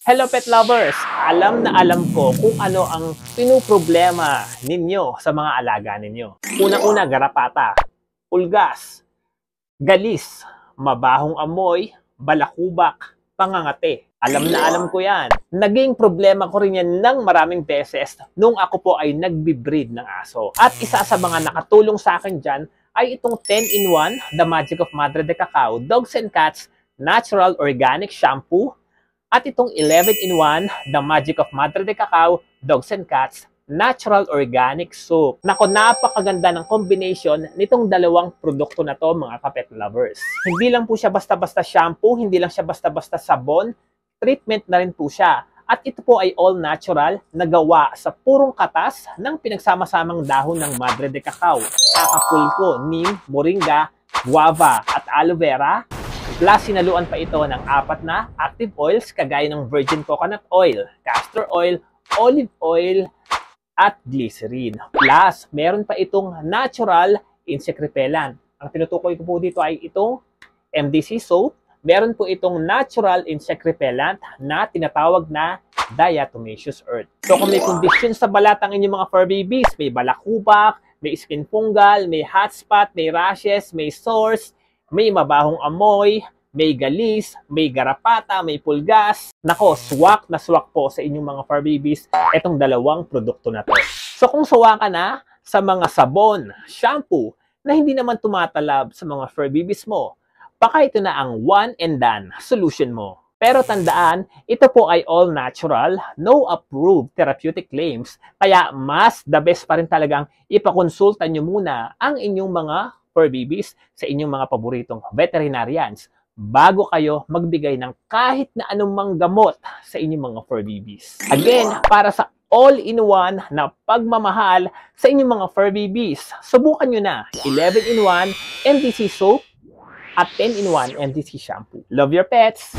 Hello pet lovers! Alam na alam ko kung ano ang pinuproblema ninyo sa mga alaga ninyo. Unang-una, garapata, pulgas, galis, mabahong amoy, balakubak, pangangate. Alam na alam ko yan. Naging problema ko rin yan ng maraming beses nung ako po ay nagbe-breed ng aso. At isa sa mga nakatulong sa akin dyan ay itong 10-in-1, The Magic of Madre de Cacao, Dogs and Cats Natural Organic Shampoo, at itong 11-in-1, The Magic of Madre de Cacao, Dogs and Cats Natural Organic Soap. Nako, napakaganda ng combination nitong dalawang produkto na to, mga ka-pet lovers. Hindi lang po siya basta-basta shampoo, hindi lang siya basta-basta sabon, treatment na rin po siya. At ito po ay all natural, nagawa sa purong katas ng pinagsama-samang dahon ng Madre de Cacao, kakapulko, neem, moringa, guava at aloe vera. Plus, sinaluan pa ito ng 4 na active oils kagaya ng virgin coconut oil, castor oil, olive oil, at glycerin. Plus, meron pa itong natural insect repellent. Ang tinutukoy ko po dito ay itong MDC soap. Meron po itong natural insect repellent na tinatawag na diatomaceous earth. So kung may condition sa balat ang inyong mga fur babies, may balakubak, may skin fungal, may hotspot, may rashes, may sores, may mabahong amoy, may galis, may garapata, may pulgas. Nako, swak na swak po sa inyong mga fur babies itong dalawang produkto na to. So kung sawa ka na sa mga sabon, shampoo na hindi naman tumatalab sa mga fur babies mo, baka ito na ang one and done solution mo. Pero tandaan, ito po ay all natural, no approved therapeutic claims, kaya mas the best pa rin talagang ipakonsulta nyo muna ang inyong mga fur babies sa inyong mga paboritong veterinarians bago kayo magbigay ng kahit na anumang gamot sa inyong mga fur babies. Again, para sa all-in-one na pagmamahal sa inyong mga fur babies, subukan nyo na 11-in-1 MDC soap at 10-in-1 MDC shampoo. Love your pets!